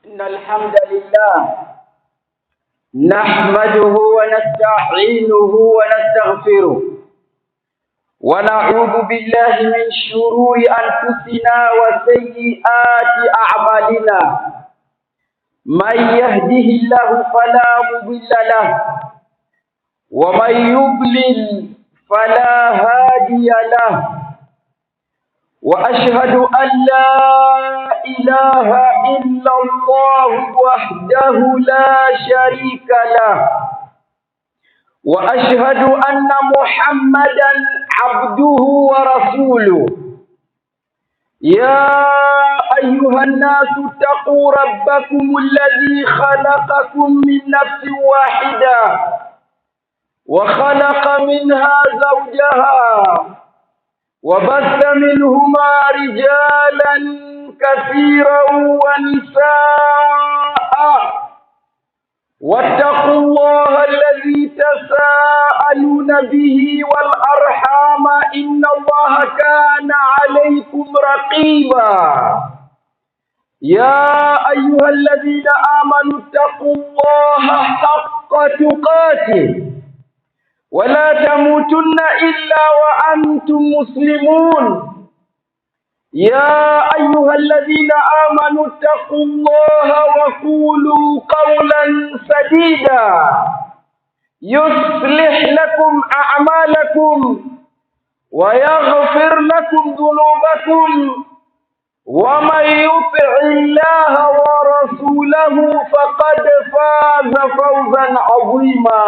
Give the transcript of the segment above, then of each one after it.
إن الحمد لله نحمده ونستعينه ونستغفره ونعوذ بالله من شرور أنفسنا وسيئات أعمالنا. من يهده الله فلا مضل له ومن يضلل فلا هادي له، وأشهد أن لا إله إلا الله وحده لا شريك له، وأشهد أن محمدا عبده ورسوله. يا أيها الناس اتقوا ربكم الذي خلقكم من نفس واحدة وخلق منها زوجها وبث منهما رجالا كثيرا ونساء، واتقوا الله الذي تساءلون به والأرحام إن الله كان عليكم رقيبا. يا أيها الذين آمنوا اتقوا الله حق تقاته ولا تموتن إلا وأنتم مسلمون. يا أيها الذين آمنوا اتقوا الله وقولوا قولا سديدا يصلح لكم أعمالكم ويغفر لكم ذنوبكم، ومن يطع الله ورسوله فقد فاز فوزا عظيما.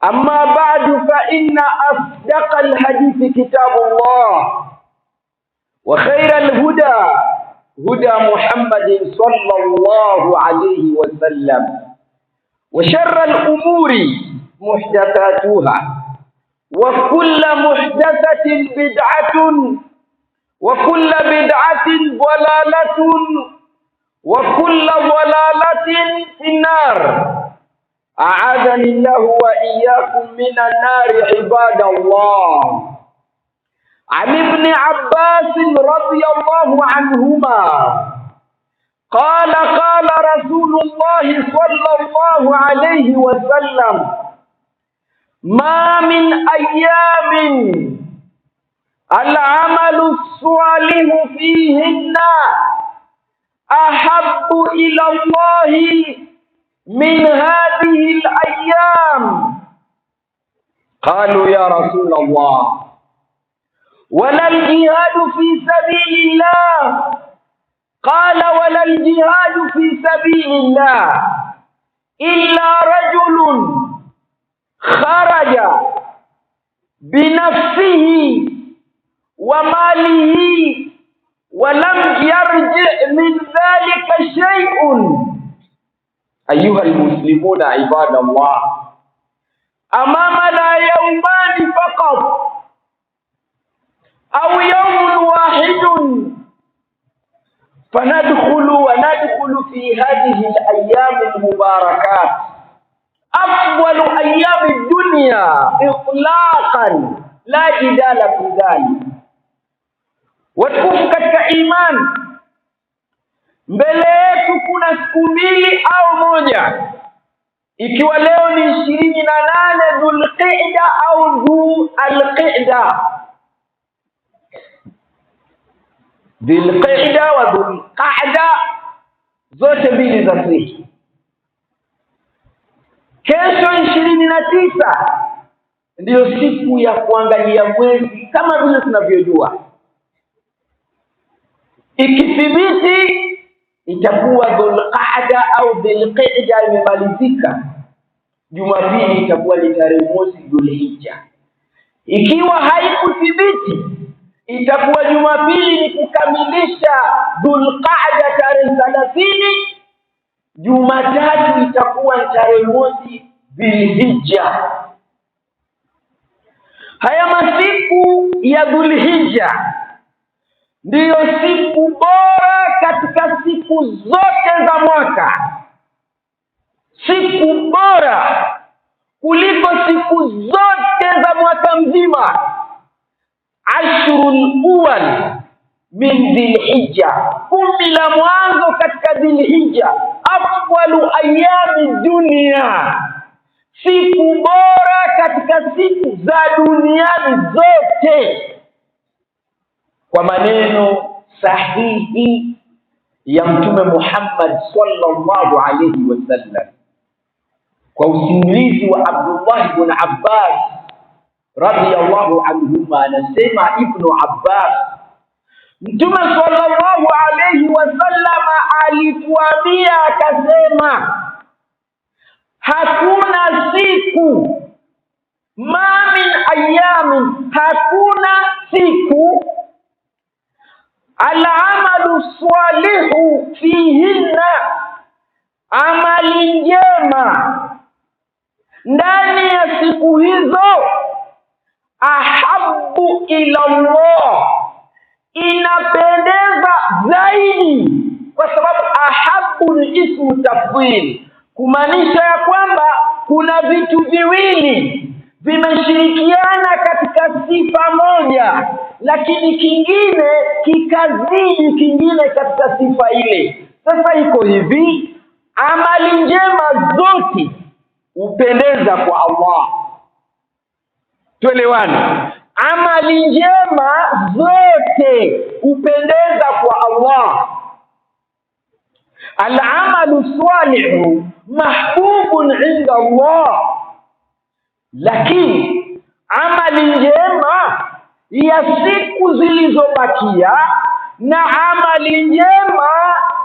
أما بعد، فإن أصدق الحديث كتاب الله، وخير الهدى هدى محمد صلى الله عليه وسلم، وشر الأمور محدثاتها، وكل محدثة بدعة، وكل بدعة ضلالة، وكل ضلالة في النار. أعاذني الله وإياكم من النار عباد الله. عن ابن عباس رضي الله عنهما قال قال رسول الله صلى الله عليه وسلم: ما من أيام العمل الصالح فيهن أحب إلى الله من هذه الأيام. قالوا: يا رسول الله، ولا الجهاد في سبيل الله؟ قال: ولا الجهاد في سبيل الله إلا رجل خرج بنفسه وماله ولم يرجع من ذلك شيء. أيها المسلمون عباد الله، أمامنا يومان فقط أو يوم واحد، وندخل في هذه الأيام المباركات أفضل أيام الدنيا إطلاقا، لا جدال في ذلك. وتكون katika imani, mbele yetu kuna siku mbili au moja, ikiwa leo ni 28 Dhulqa'da au Dhul-Qa'da. Dhul-Qa'da wa Dhul-Qa'da zote mbili za sahihi. Kesho 29 ndiyo siku ya kuangalia mwezi kama vile tunavyojua. Ikithibiti itakuwa Dhul-Qa'da au Dhul-Qa'da imemalizika, Jumapili itakuwa ni tarehe mosi Dhul-Hijja. Ikiwa haikuthibiti, itakuwa Jumapili ni kukamilisha Dhul-Qa'da tarehe 30, Jumatatu itakuwa tarehe mosi Dhul-Hijja. Haya masiku ya Dhul-Hijja ndiyo siku bora katika siku zote za mwaka, siku bora kuliko siku zote za mwaka mzima. Ashrul awwal min Dhil-Hijja, 10 la mwanzo katika Dhulhijja, afdalu ayami dunia, siku bora katika siku za duniani zote, kwa maneno sahihi ya Mtume Muhammad sallallahu alayhi wasallam, kwa usimulizi wa Abdullah ibn Abbas radhiyallahu anhuma. Anasema Ibn Abbas, Mtume sallallahu alayhi wasallam alituambia akasema, hakuna siku, ma min ayamin, hakuna siku, al-amalu salihu fihinna, amali njema ndani ya siku hizo, ahabbu ila Allah, inapendeza zaidi, kwa sababu ahabbu ni ismu tafdhil, kumaanisha ya kwamba kuna vitu viwili vimeshirikiana katika sifa moja, lakini kingine kikazidi kingine katika sifa ile. Sasa iko hivi, amali njema zote upendeza kwa Allah. Tuelewane, amali njema zote upendeza kwa Allah. Al-amalu salihu mahbubun inda Allah, lakini amali njema ya siku zilizobakia na amali njema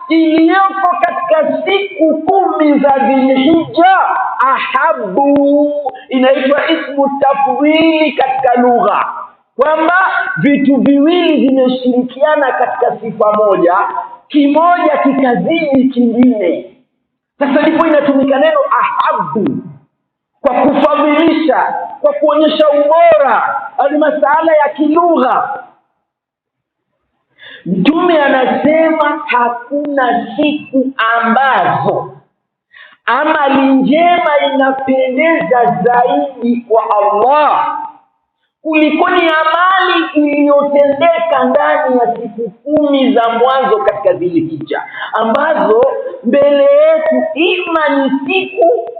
iliyoko katika siku 10 za Dhulhijja, ahabu, inaitwa ismu tafdhili katika lugha, kwamba vitu viwili vimeshirikiana katika sifa moja, kimoja kikazidi kingine. Sasa ndipo inatumika neno ahabu kwa kufadhilisha, kwa kuonyesha ubora, ni masala ya kilugha. Mtume anasema hakuna siku ambazo amali njema inapendeza zaidi kwa Allah kuliko ni amali iliyotendeka ndani ya siku 10 za mwanzo katika Dhulhijja, ambazo mbele yetu ima ni siku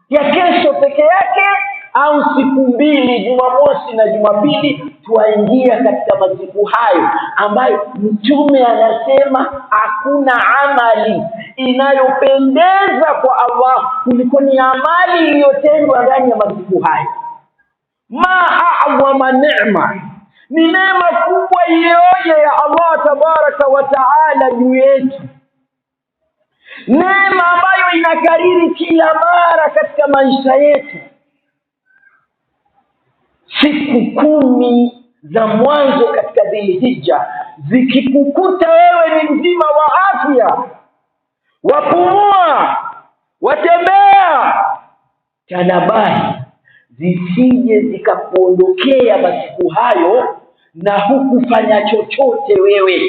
ya kesho peke yake au siku 2, Jumamosi na Jumapili, tuwaingia katika masiku hayo ambayo Mtume anasema hakuna amali inayopendeza kwa Allah kuliko ni amali iliyotendwa ndani ya masiku hayo. Ma a'zama neema, ni neema kubwa iliyoje ya Allah tabaraka wa taala juu yetu, neema ambayo inakariri kila mara katika maisha yetu. Siku 10 za mwanzo katika Dhulhijja zikikukuta wewe ni mzima wa afya, wapumua, watembea, tanabahi zisije zikakuondokea masiku hayo na hukufanya chochote wewe.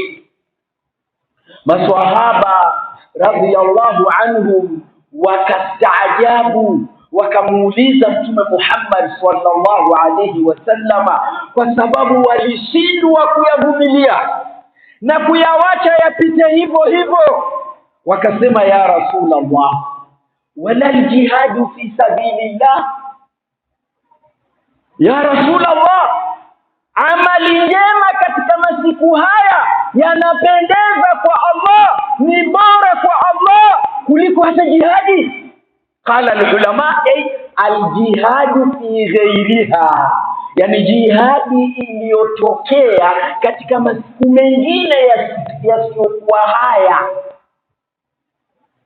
Maswahaba radhiyallahu anhum wakastaajabu, wakamuuliza Mtume Muhammad sallallahu alayhi wasallama, kwa sababu walishindwa kuyavumilia na kuyawacha yapite hivyo hivyo. Wakasema, ya Rasulullah, wala aljihadu fi sabilillah, ya Rasulullah, amali njema katika masiku haya yanapendeza kwa Allah, ni bora kwa Allah kuliko hata jihadi. Qala al-ulama al-jihadu fi ghairiha, yani jihadi iliyotokea katika masiku mengine yasiyokuwa haya.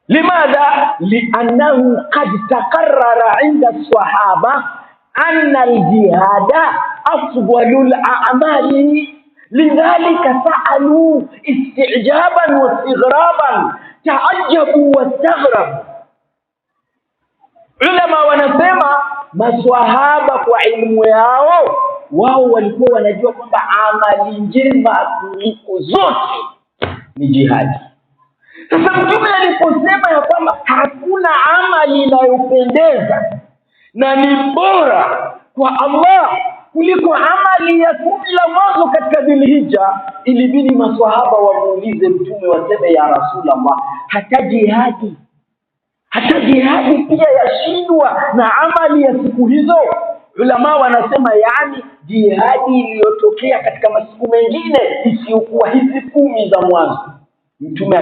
Limadha? Liannahu qad taqarrara inda sahaba anna al-jihada afdalul a'mali, lidhalika sa'alu isti'jaban wa istighraban, ta'ajjabu wa istaghrabu. Ulama wanasema maswahaba kwa ilmu yao, wao walikuwa wanajua kwamba amali njema kuliko zote ni jihadi. Sasa Mtume aliposema ya kwamba hakuna amali inayopendeza na ni bora kwa Allah kuliko amali ya 10 la mwanzo katika Dhulhijja, ilibidi maswahaba wamuulize Mtume, waseme, ya Rasulullah, hata jihadi pia yashindwa na amali ya siku hizo. Ulama wanasema yani jihadi iliyotokea katika masiku mengine isiyokuwa hizi 10 za mwanzo. Mtume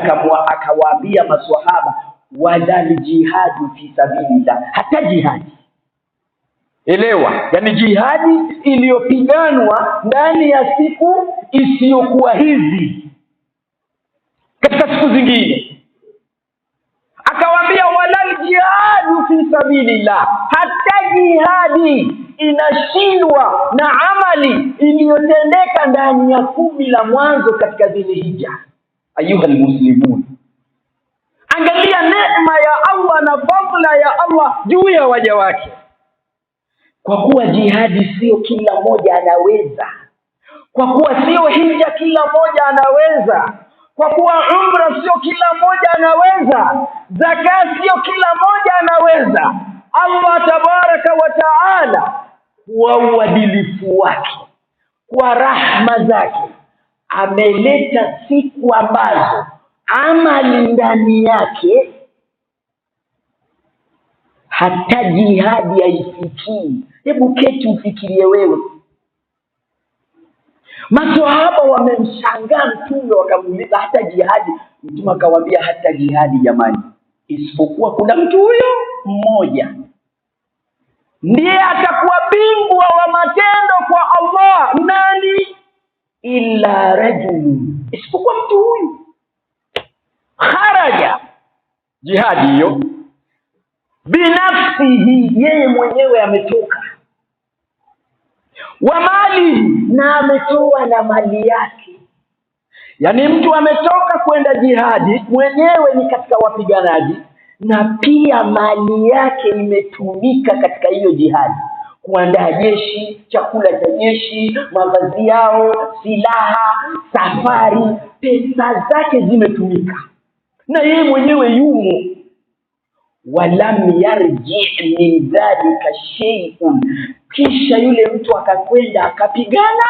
akawaambia maswahaba, wadal jihadu fi sabilillah, hata jihadi. Elewa, yani jihadi iliyopiganwa ndani ya siku isiyokuwa hizi, katika siku zingine. Akawaambia walal jihadu fi sabilillah, hata jihadi inashindwa na amali iliyotendeka ndani ya 10 la mwanzo katika Dhulhijja. Ayuha almuslimun, angalia neema ya Allah na fadhila ya Allah juu ya waja wake. Kwa kuwa jihadi sio kila mmoja anaweza, kwa kuwa sio hija kila mmoja anaweza, kwa kuwa umra sio kila mmoja anaweza, zakat sio kila mmoja anaweza, Allah tabaraka wa taala kwa uadilifu wake, kwa rahma zake, ameleta siku ambazo amali ndani yake hata jihadi haifikii. Hebu keti ufikirie wewe. Maswahaba wamemshangaa Mtume, wakamuuliza hata jihadi. Mtume akawaambia hata jihadi jamani, isipokuwa kuna mtu huyo mmoja ndiye atakuwa bingwa wa matendo kwa Allah. Nani? Illa rajulu, isipokuwa mtu huyu kharaja, jihadi hiyo binafsihi, yeye mwenyewe ametoka, wa mali, na ametoa na mali yake. Yani mtu ametoka kwenda jihadi, mwenyewe ni katika wapiganaji, na pia mali yake imetumika katika hiyo jihadi, kuandaa jeshi, chakula cha jeshi, mavazi yao, silaha, safari, pesa zake zimetumika, na yeye mwenyewe yumo. Walam yarji min dhalika shay'un, kisha yule mtu akakwenda akapigana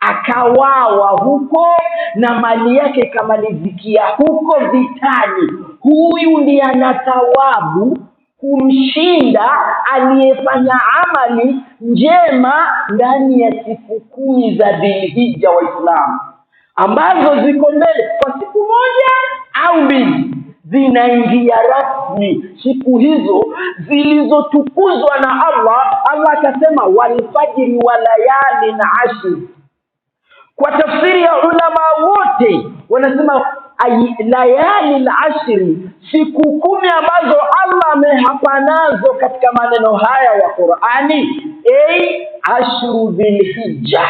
akawawa huko na mali yake ikamalizikia huko vitani. Huyu ndiye ana thawabu kumshinda aliyefanya amali njema ndani ya siku 10 za Dhulhijja, Waislamu, ambazo ziko mbele kwa siku 1 au 2 zinaingia rasmi siku hizo zilizotukuzwa na Allah. Allah akasema walfajri walayali na ashri. Kwa tafsiri ya ulama wote wanasema layali al-ashri, siku 10 ambazo Allah amehapa nazo katika maneno haya ya Qur'ani, ashru Dhulhijja,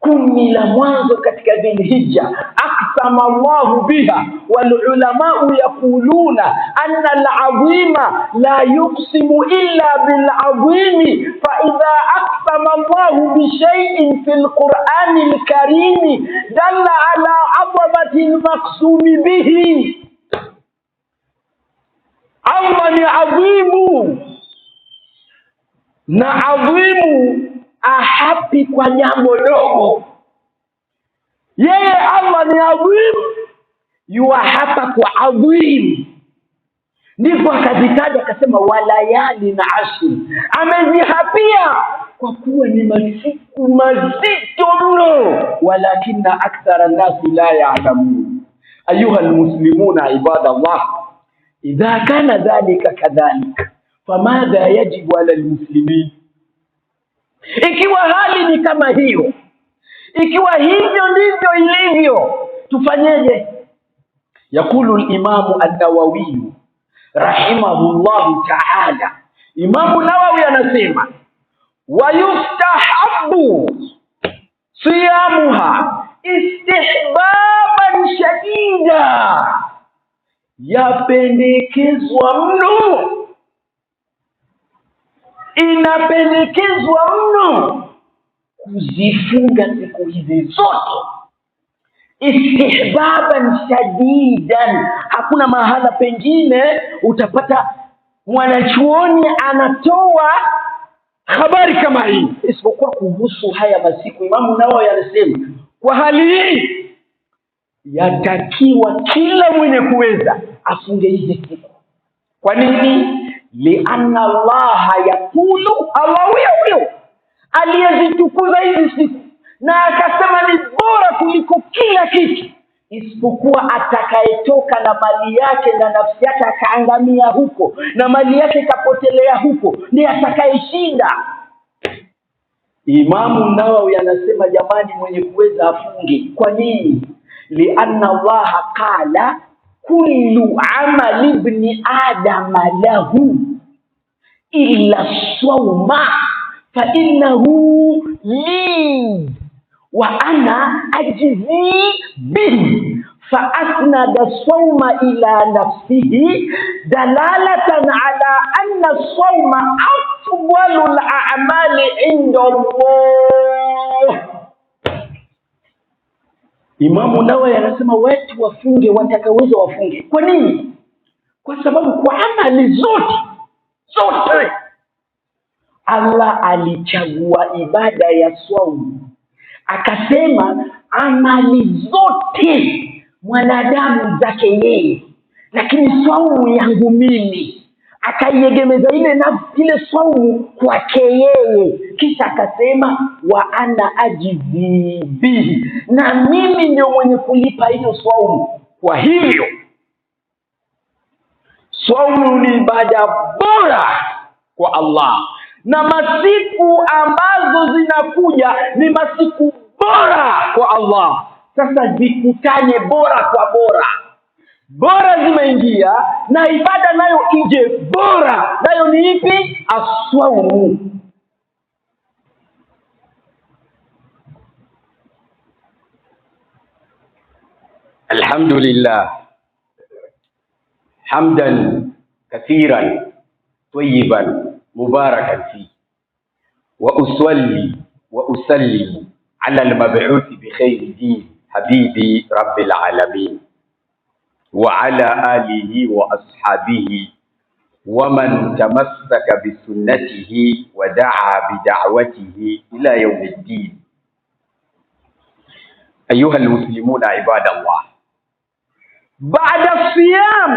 10 la mwanzo katika Dhulhijja. Aqsama Allahu biha wal ulamau yaquluna anna al-azima la yuqsimu illa bil azimi, fa idha aqsama Allahu bi shay'in fil Qur'ani al-karim dalla ala 'azamati al-maqsumi bihi. Allah ni azimu, na azimu ahapi kwa jambo dogo. Yeye Allah ni adhim, yuahapa kwa adhim. Ndipo akazitaja akasema walayali na ashri, amezihapia kwa kuwa ni masiku mazito mno. Walakinna akthara nasi la ya'lamun. Ayuha almuslimuna ibadallah, idha kana dhalika kadhalika famadha yajibu ala almuslimin. Ikiwa hali ni kama hiyo, ikiwa hivyo ndivyo ilivyo, tufanyeje? Yakulu al-Imamu an-Nawawi rahimahullahu ta'ala, Imamu Nawawi anasema wayustahabbu siyamuha istihbaban shadida, yapendekezwa mno, inapendekezwa mno kuzifunga siku hizi zote istihbaban shadidan. Hakuna mahala pengine utapata mwanachuoni anatoa habari kama hii isipokuwa kuhusu haya masiku. Imamu Nawawi anasema kwa hali hii yatakiwa kila mwenye kuweza afunge hizi siku. Kwa nini? Lianna Allah yakulu, Allah huyo aliyezitukuza hizi siku na akasema ni bora kuliko kila kitu, isipokuwa atakayetoka na mali yake na nafsi yake akaangamia huko na mali yake ikapotelea huko, ndiye atakayeshinda. Imamu Nawawi anasema jamani, mwenye kuweza afunge. Kwa nini? Lianna Allah qala kullu amali ibni adama lahu illa sawma fa innahu li wa ana ajzi bihi fa asnada sawma ila nafsihi dalalatan ala anna sawma afdalu al-a'mali inda Allah. Imamu Nawawi anasema watu wafunge, watakaweza wafunge. Kwa nini? Kwa sababu kwa amali zote Allah alichagua ibada ya swaumu, akasema amali zote mwanadamu zake yeye, lakini swaumu yangu mimi. Akaiegemeza ile swaumu kwake yeye, kisha akasema wa ana ajizi bihi, na mimi ndio mwenye kulipa hiyo swaumu. Kwa hivyo swaumu ni ibada bora kwa Allah, na masiku ambazo zinakuja ni masiku bora kwa Allah. Sasa zikutane bora kwa bora, bora zimeingia na ibada nayo ije bora, nayo ni ipi? Aswaumu. Alhamdulillah hamdan kathiran tayyiban mubarakan fi wa usalli wa usallimu ala al-mab'uth bi khayri din habibi rabbil alamin wa ala alihi wa ashabihi wa man tamassaka bi sunnatihi wa da'a bi da'watihi ila yawmiddin. Ayuha al-muslimuna ibadallah, ba'da siyam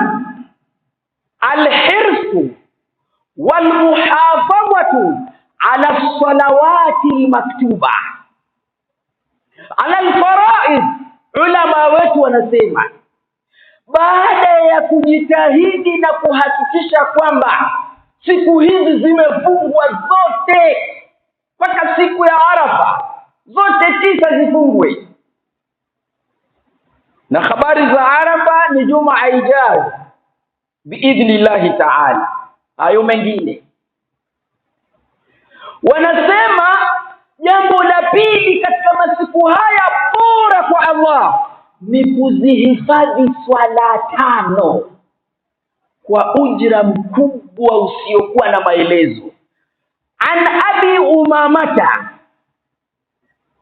al-hirsu wal muhafazatu ala as-salawati al-maktuba ala al-fara'id. Ulama wetu wanasema baada ya kujitahidi na kuhakikisha kwamba siku hizi zimefungwa zote mpaka siku ya Arafa, zote 9 zifungwe, na habari za Arafa ni Jumaa ijayo biidhnillahi ta'ala. Hayo mengine wanasema jambo la pili katika masiku haya bora kwa Allah ni kuzihifadhi swala 5 kwa ujira mkubwa usiokuwa na maelezo. An Abi Umamata,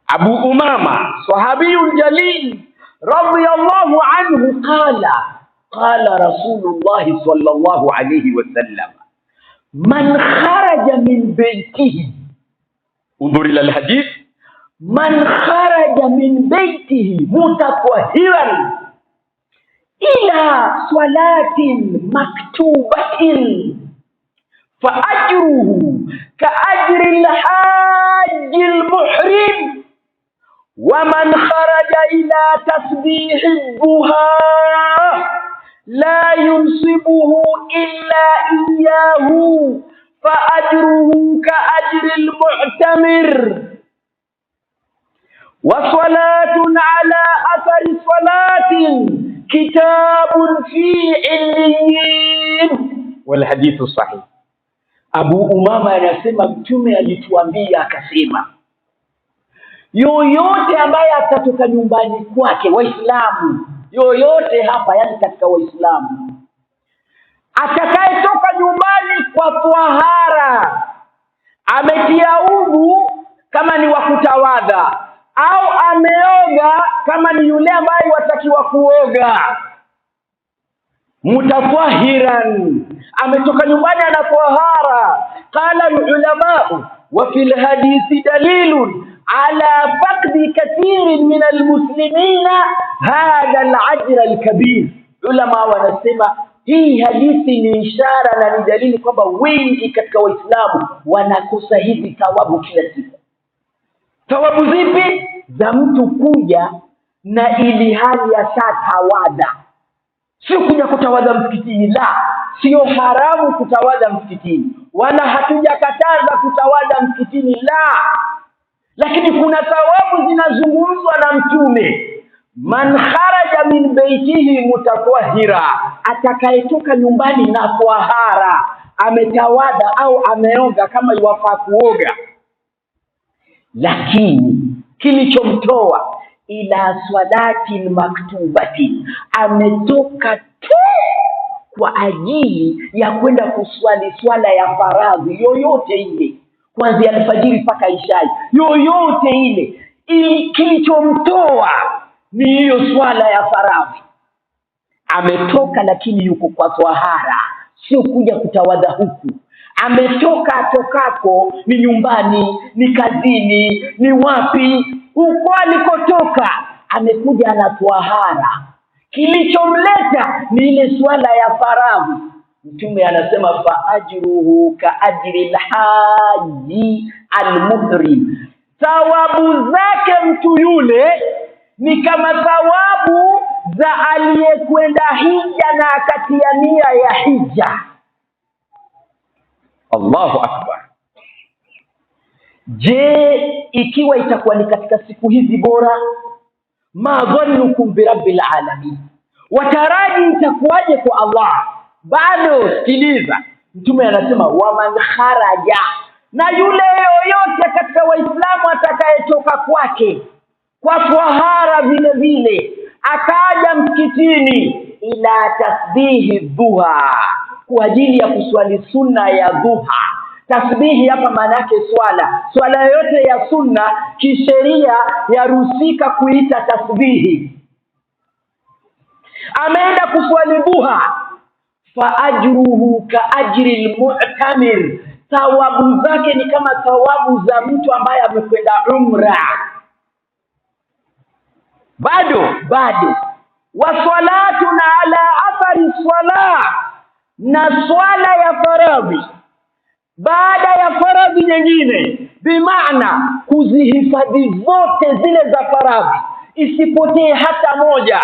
Abu Umama sahabiyul jalil radiyallahu anhu qala Rasulullah sallallahu alayhi wasallam man kharaja min baytihi, انظر الى الحديث، من خرج من بيته متطهرا إلى صلاة مكتوبة فأجره كأجر الحاج المحرم، ومن خرج إلى تسبيح الضحى لا ينصبه إلا إياه فأجره كأجر المعتمر، وصلاة على أثر صلاة كتاب في عليين. والحديث الصحيح. Abu Umama anasema Mtume alituambia akasema, yoyote ambaye atatoka nyumbani kwake, Waislamu yoyote hapa, yani katika Waislamu atakayetoka nyumbani kwa tahara, ametia udhu kama ni wa kutawadha, au ameoga kama ni yule ambaye watakiwa kuoga, mutatwahiran, ametoka nyumbani ana tahara. Qala al-ulama wa fil hadithi dalilun ala faqdi kathirin min al-muslimina hadha al-ajra al-kabir. Ulama wanasema hii hadithi ni ishara na ni dalili kwamba wengi katika Waislamu wanakosa hizi thawabu kila siku. Thawabu zipi? Za mtu kuja na ili hali ya tawada, sio kuja kutawadha msikitini. La, sio haramu kutawadha msikitini, wala hatujakataza kutawadha msikitini, la, lakini kuna thawabu zinazungumzwa na Mtume. Man kharaja min baitihi mutatahhira, atakayetoka nyumbani na tahara, ametawada au ameoga kama iwafaa kuoga, lakini kilichomtoa ila swalati maktubati, ametoka tu kwa ajili ya kwenda kuswali swala ya faradhi yoyote ile, kuanzia alfajiri mpaka ishai, yoyote ile, kilichomtoa ni hiyo swala ya faradhi. Ametoka lakini yuko kwa tahara, sio kuja kutawadha huku. Ametoka atokako ni nyumbani, ni kazini, ni wapi, huko alikotoka amekuja na tahara. Kilichomleta ni ile swala ya faradhi. Mtume anasema fa ajruhu ka ajri al-haji al-muhrim, thawabu zake mtu yule ni kama thawabu za aliyekwenda hija na akatia nia ya hija. Allahu akbar. Je, ikiwa itakuwa ni katika siku hizi bora, ma dhannukum bi rabbil alamin, wataraji itakuwaje kwa Allah? Bado sikiliza, Mtume anasema wa man kharaja, na yule yoyote katika Waislamu atakayetoka kwake kwa tahara vile vile akaja msikitini ila tasbihi dhuha, kwa ajili ya kuswali sunna ya dhuha. Tasbihi hapa maana yake swala yote ya sunna kisheria yarusika kuita tasbihi. Ameenda kuswali dhuha, fa ajruhu ka ajri al-mu'tamir, thawabu zake ni kama thawabu za mtu ambaye amekwenda umra. Bado waswalatuna ala athari swala, na swala ya faradhi baada ya faradhi nyingine, bimaana kuzihifadhi zote zile za faradhi, isipotee hata moja.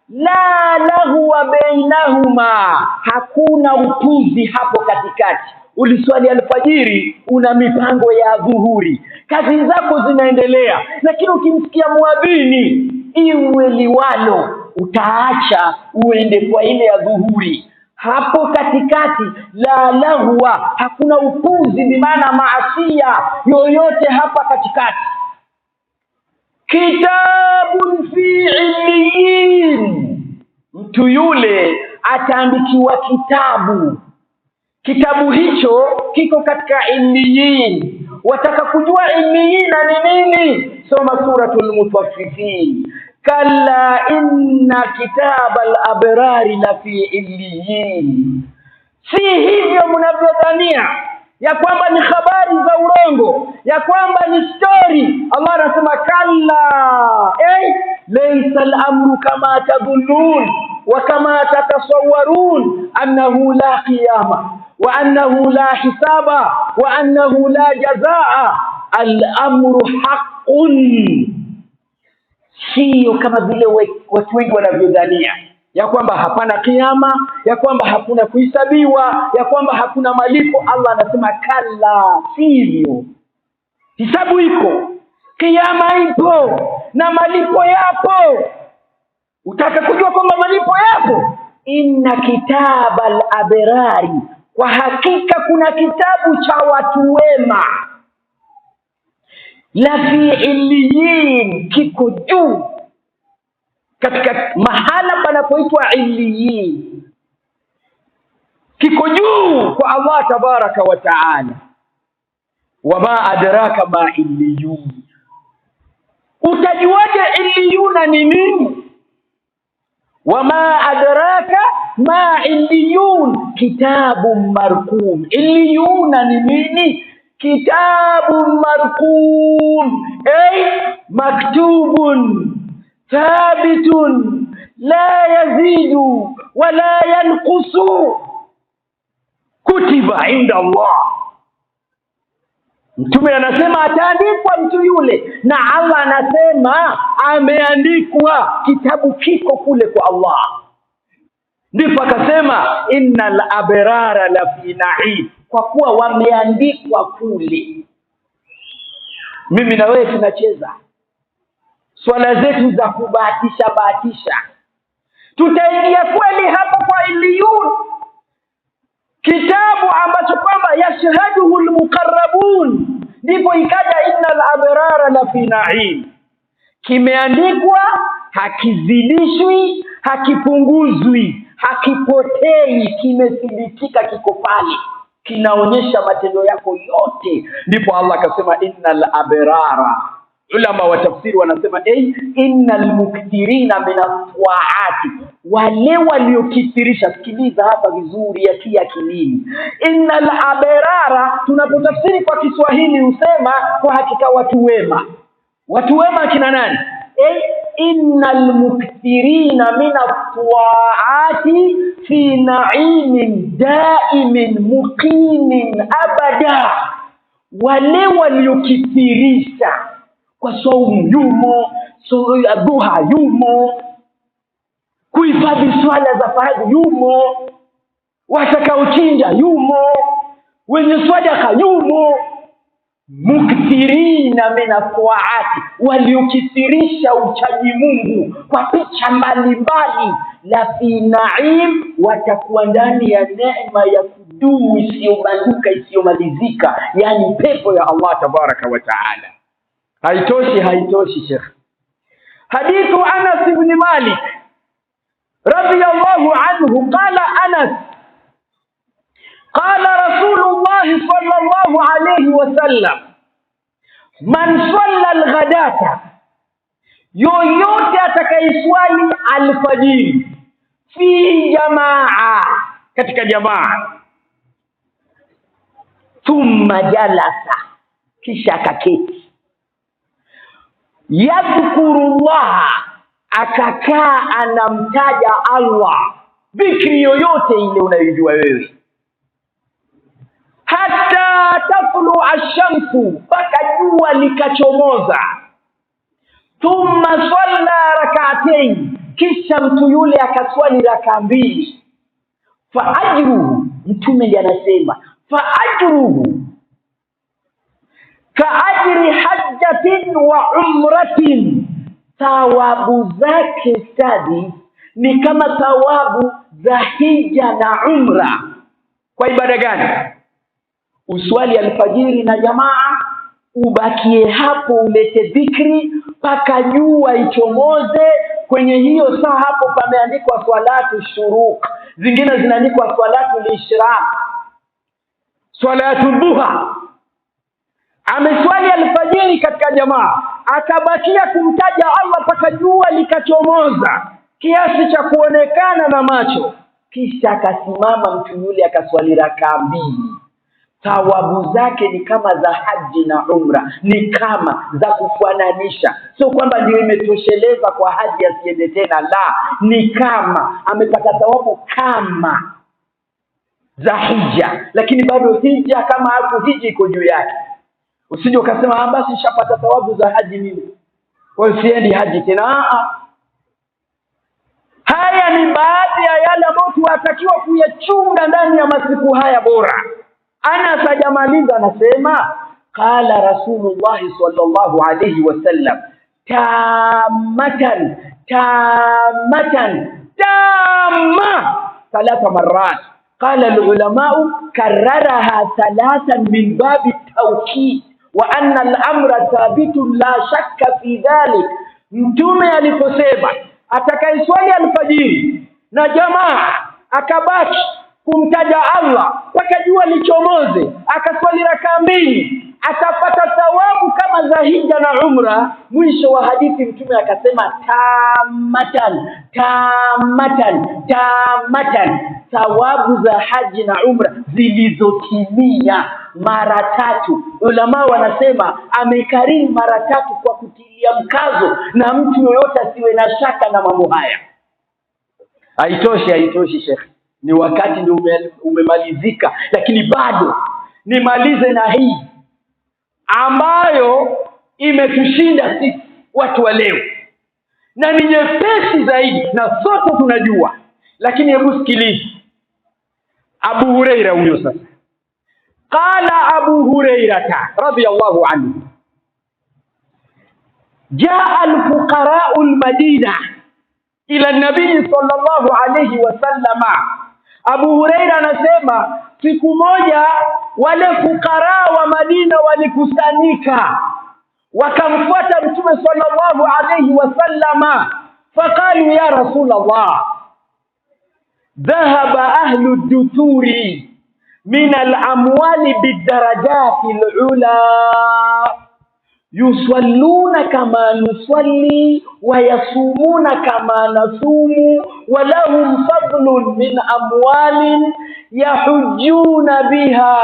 La lahu wa bainahuma, hakuna upuzi hapo katikati. Uliswali alfajiri, una mipango ya dhuhuri, kazi zako zinaendelea, lakini ukimsikia muadhini iwe liwalo, utaacha uende kwa ile ya dhuhuri. Hapo katikati la lahwa, hakuna upuzi, bimaana maasia yoyote hapa katikati. Kitabun fi illiyin, mtu yule ataandikiwa kitabu hicho kiko katika illiyin. Wataka kujua illiyin ni nini? Soma suratul Mutaffifin. Kalla inna kitabal abrari la fi illiyin. Si hivyo mnavyodhania ya kwamba ni habari za urongo, ya kwamba ni story. Allah anasema kalla, laysa al-amru kama tadhunnun wa kama tatasawwarun annahu la qiyama wa annahu la hisaba wa annahu la jazaa. Al-amru haqqun, sio kama vile watu wengi wanavyodhania ya kwamba hapana kiyama, ya kwamba hakuna kuhesabiwa, ya kwamba hakuna malipo. Allah anasema kalla, sivyo. Hisabu iko, kiyama ipo na malipo yapo. Utaka kujua kwamba malipo yapo? Inna kitabal abrari, kwa hakika kuna kitabu cha watu wema, la fi illiyin, kiko juu katika mahala panapoitwa illiyin, kiko juu kwa Allah tabaraka wa taala. Wama adraka ma illiyun, utajuaje illiyuna ni nini? Wama adraka ma illiyun, kitabun marqum. Illiyuna ni nini? Kitabun marqum, maktubun thabitun la yazidu wala yanqusu kutiba inda Allah. Mtume anasema ataandikwa mtu yule, na Allah anasema ameandikwa, kitabu kiko kule kwa Allah. Ndipo akasema innal abrara la fi na'im, kwa kuwa wameandikwa kule. Mimi na wewe tunacheza swala zetu za kubahatisha, tutaingia kweli hapo kwa illiyun, kitabu ambacho kwamba yashhaduhu almuqarrabun. Ndipo ikaja innal abrara la fi na'im, kimeandikwa, hakizidishwi, hakipunguzwi, hakipotei, kimethibitika, kiko pale, kinaonyesha matendo yako yote. Ndipo Allah akasema innal abrara. Ulama wa tafsiri wanasema innal mukthirina min at-ta'ati, wale waliokithirisha. Sikiliza hapa vizuri, yatia akilini. Innal abrara tunapotafsiri kwa Kiswahili usema kwa hakika watu wema. Watu wema kina nani? Innal mukthirina min at-ta'ati fi na'imin da'imin muqimin abada, wale waliokithirisha kwa saumu yumo, duha yumo, kuhifadhi swala za faradhi yumo, watakaochinja yumo, wenye sadaka yumo. Mukthirina min at-ta'ati, waliokithirisha uchaji Mungu kwa picha mbalimbali. La fi na'im, watakuwa ndani ya neema ya kudumu isiyobanduka, isiyomalizika, yani pepo ya Allah tabaraka wa taala. Haitoshi Sheikh. Hadithu Anas ibn Malik radiyallahu anhu, qala Anas qala Rasulullah sallallahu alayhi wasallam, man salla al-ghadata, yoyote atakayeswali alfajiri, fi jamaa, katika jamaa, thumma jalasa, kisha akaketi, yadhkurullah, akakaa anamtaja Allah, dhikri yoyote ile unayojua wewe, hata tafulu ash-shamsu, mpaka jua likachomoza, thumma salla rak'atayn, kisha mtu yule akaswali raka mbili, fa ajruhu, mtume ndiye anasema fa ajruhu ka ajri hajjatin wa umratin, thawabu zake stadi ni kama thawabu za hija na umra. Kwa ibada gani? Uswali alfajiri na jamaa, ubakie hapo, ulete dhikri mpaka jua ichomoze. Kwenye hiyo saa hapo pameandikwa salatu shuruq, zingine zinaandikwa salatu lishraq, salatu duha. Ameswali alfajiri katika jamaa, akabakia kumtaja Allah mpaka jua likachomoza kiasi cha kuonekana na macho, kisha akasimama mtu yule akaswali raka mbili. Thawabu zake ni kama za haji na umra, ni kama za kufananisha. Sio kwamba ndio imetosheleza kwa haji asiende tena, la, ni kama amepata thawabu kama za hija, lakini bado hija kama hapo hija iko juu yake. Usije ukasema basi nishapata thawabu za haji mimi, kwa hiyo siendi haji tena. Haya ni baadhi ya yale ambayo tunatakiwa kuyachunga ndani ya masiku haya bora. Anas ajamaliza anasema qala Rasulullah sallallahu alayhi wasallam, tamatan thalatha marrat. Qala al-ulamau karraraha thalathan min babi at-tawkid wa anna al-amra thabitun la shakka fi dhalik. Mtume aliposema atakayeswali alfajiri na jamaa akabaki kumtaja Allah mpaka jua lichomoze, akaswali raka mbili, atapata thawabu kama za hija na umra. Mwisho wa hadithi mtume akasema tamatan, thawabu za haji na umra zilizotimia mara tatu. Ulama wanasema amekariri mara tatu kwa kutilia kutilia mkazo, na mtu yoyote asiwe na shaka na mambo haya. Haitoshi Sheikh, ni wakati ndio umemalizika, lakini bado nimalize na hii ambayo imetushinda sisi watu wa leo na ni nyepesi zaidi na sote tunajua, lakini hebu sikiliza. Abu Huraira huyo sasa, qala Abu Hurairata radiyallahu anhu, jaa alfuqara'u almadina ila nabii sallallahu alayhi wasallama. Abu Huraira anasema siku moja wale fukara wa Madina walikusanyika wakamfuata Mtume sallallahu alayhi wasallama, faqalu ya Rasulullah, dhahaba ahlu duturi min al-amwali bidarajati al-ula yusalluna kama nusalli wa yasumuna kama nasumu wa lahum fadlun min amwalin yahujjuna biha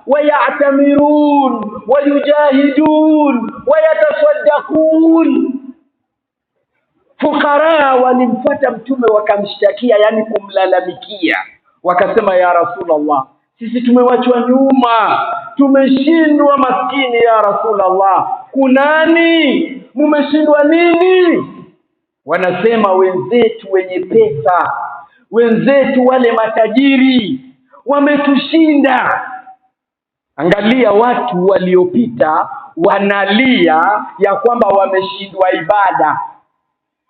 wa ya'tamirun wa yujahidun wa yatasaddaqun. Fukara walimfuata Mtume wakamshtakia, yani kumlalamikia, wakasema ya Rasulullah, sisi tumewachwa nyuma, tumeshindwa maskini ya Rasulullah. Kunani? Mumeshindwa nini? Wanasema wenzetu wenye pesa, wenzetu wale matajiri wametushinda. Angalia watu waliopita wanalia ya kwamba wameshindwa ibada.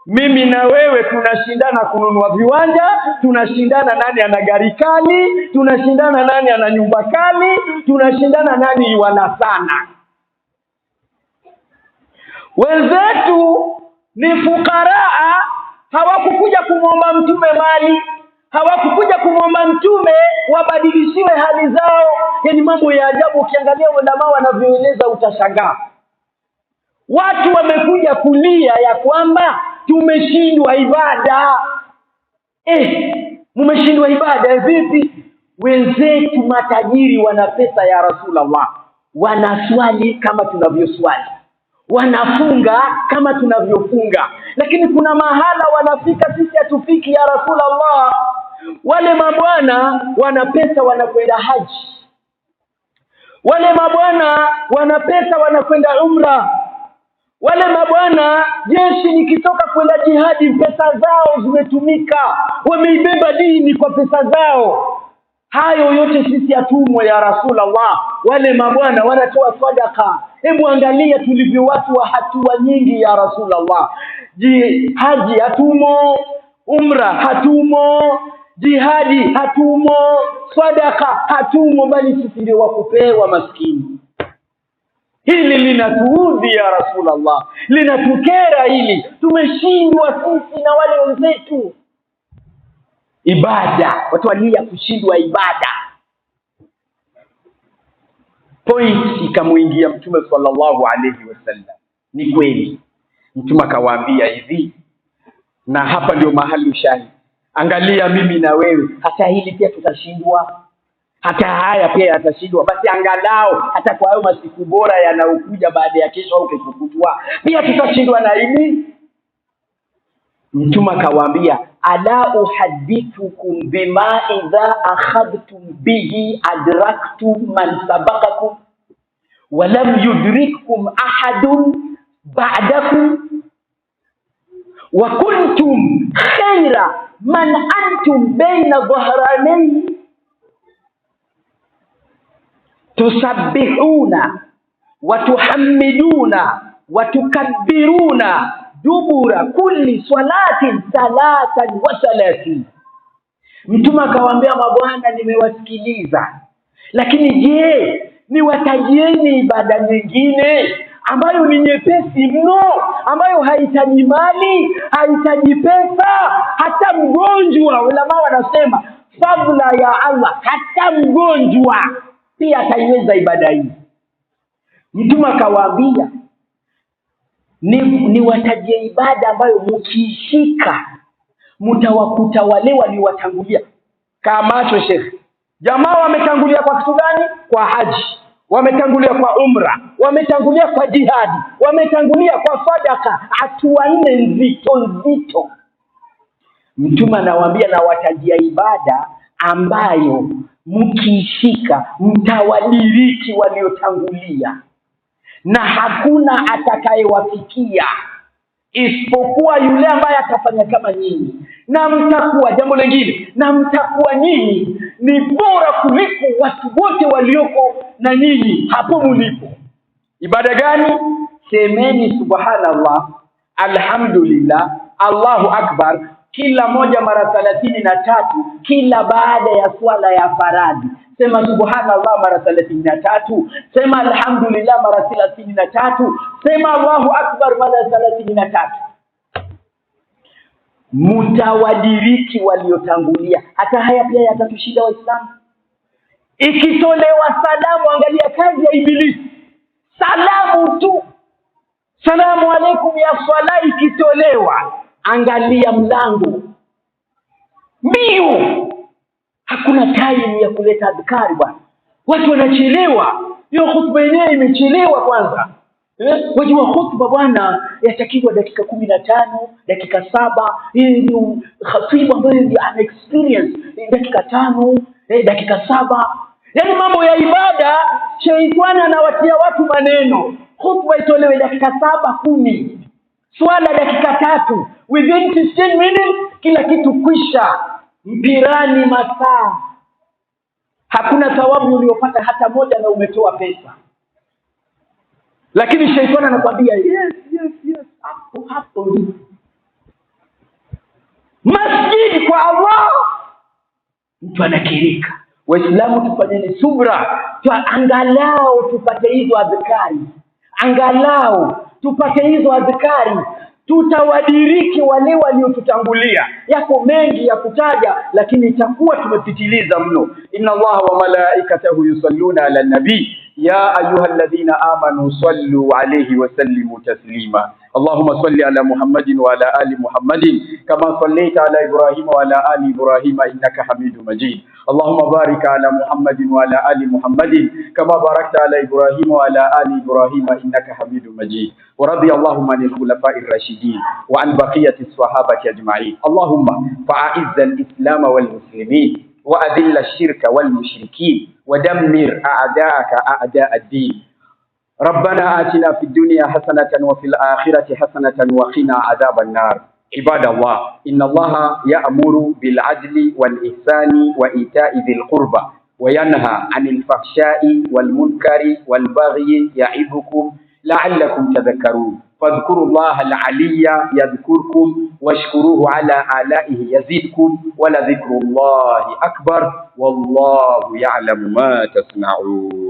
Mimi na wewe tunashindana kununua viwanja, tunashindana nani ana gari kali, tunashindana nani ana nyumba kali, tunashindana nani wana sana. Wenzetu ni fukaraa, hawakukuja kumwomba Mtume mali, hawakukuja kumwomba Mtume wabadilishiwe hali zao. Yani mambo ya ajabu, ukiangalia ulama wanavyoeleza utashangaa. Watu wamekuja kulia ya kwamba tumeshindwa ibada. Mumeshindwa ibada vipi? Wenzetu matajiri wana pesa ya Rasulullah, wanaswali kama tunavyoswali, wanafunga kama tunavyofunga, lakini kuna mahala wanafika sisi hatufiki ya Rasulullah. Wale mabwana wana pesa wanakwenda haji, wale mabwana wana pesa wanakwenda umra, wale mabwana jeshi nikitoka kwenda jihadi pesa zao zimetumika, wameibeba dini kwa pesa zao. Hayo yote sisi hatumwa ya Rasulullah. Wale mabwana wanatoa sadaka. Hebu angalia tulivyo watu wa hatua nyingi ya Rasulullah. Haji hatumo, umra hatumo, jihadi hatumo, sadaka hatumo, bali sisi ndio wakupewa maskini. Hili linatuudhi ya Rasulullah, linatukera hili. Tumeshindwa sisi na wale wenzetu ibada, watu walia kushindwa ibada. Point ikamuingia Mtume sallallahu alayhi wasallam. Ni kweli Mtume akawaambia hivi, na hapa ndio mahali shahidi. Angalia mimi na wewe, hata hili pia tutashindwa, hata haya pia yatashindwa. Basi angalau hata kwa hayo masiku bora yanayokuja baada ya kesho au kesho kutwa pia tutashindwa na hili. Mtume akawaambia, ala uhadithukum bima idha akhadhtum bihi adraktum man sabaqakum wa lam yudrikkum ahadun ba'dakum wa kuntum khayra man antum bayna dhahranayn tusabbihuna wa tuhammiduna wa tukabbiruna dubura kulli salatin 33. Mtume akawaambia, mabwana nimewasikiliza, lakini je, niwatajieni ibada nyingine ambayo ni nyepesi mno, ambayo haihitaji mali, haihitaji pesa, hata mgonjwa. Ulama wanasema fadhila ya Allah, hata mgonjwa pia ataiweza ibada hii. Mtume akawaambia, ni watajie ibada ambayo mkiishika mtawakuta wale waliowatangulia. Kama macho Sheikh, jamaa wametangulia kwa kitu gani? Kwa haji. wametangulia kwa umra, wametangulia kwa jihadi, wametangulia kwa sadaka, hatua 4 nzito. Mtume anawaambia na watajia ibada ambayo mkiishika mtawadiriki waliotangulia, na hakuna atakayewafikia isipokuwa yule ambaye atafanya kama nyinyi, na mtakuwa jambo lingine, na mtakuwa nyinyi ni bora kuliko watu wote walioko na nyinyi hapo mlipo. Ibada gani? Semeni subhanallah, alhamdulillah, Allahu akbar, kila moja mara 33 kila baada ya swala ya faradhi. Sema subhanallah mara 33, sema alhamdulillah mara 33, sema Allahu akbar mara 33. Mtawadiriki waliotangulia. Hata haya pia yatatushinda Waislamu. Ikitolewa salamu, angalia kazi ya Ibilisi, salamu tu, salamu alaikum ya swala ikitolewa, angalia mlango mbio, hakuna time ya kuleta adhkari bwana. Watu wanachelewa, hiyo khutba yenyewe imechelewa kwanza. Wajua khutba bwana yatakiwa dakika 15, dakika 7. Hii ndio khatibu ambaye ana experience, dakika 5, dakika 7. Yaani mambo ya ibada sheitani anawatia watu maneno. Khutba itolewe dakika 7, 10. Swala dakika 3. Within 15 minutes kila kitu kwisha. Mpirani masaa. Hakuna thawabu uliyopata hata moja na umetoa pesa. Lakini sheitani anakuambia yes, hapo. Masjid kwa Allah. Mtu anakirika. Waislamu tufanyeni subra, angalau tupate hizo adhkari. Angalau tupate hizo adhkari, tutawadiriki wale waliotutangulia. Yako mengi ya kutaja, lakini itakuwa tumepitiliza mno. Inna Allaha wa malaikatahu yusalluna ala nabi ya ayyuhalladhina amanu sallu alayhi wa sallimu taslima. Allahumma salli ala Muhammadin wa ala ali Muhammadin kama sallaita ala Ibrahim wa ala ali Ibrahim innaka Hamidum Majid. Allahumma barik ala Muhammadin wa ala ali Muhammadin kama barakta ala Ibrahim wa ala ali Ibrahim innaka Hamidum Majid. Wa radiyallahu anil khulafa'ir rashidin wa an baqiyati as-sahabati ajma'in. Allahumma fa'izz al-islam wal muslimin وأذل الشرك والمشركين ودمر أعداءك أعداء الدين. ربنا آتنا في الدنيا حسنة وفي الآخرة حسنة وقنا عذاب النار. عباد الله، إن الله يأمر بالعدل والإحسان وإيتاء ذي القربى وينهى عن الفحشاء والمنكر والبغي يعظكم لعلكم تذكرون. فاذكروا الله العلي يذكركم واشكروه على آلائه يزدكم ولذكر الله أكبر والله يعلم ما تصنعون.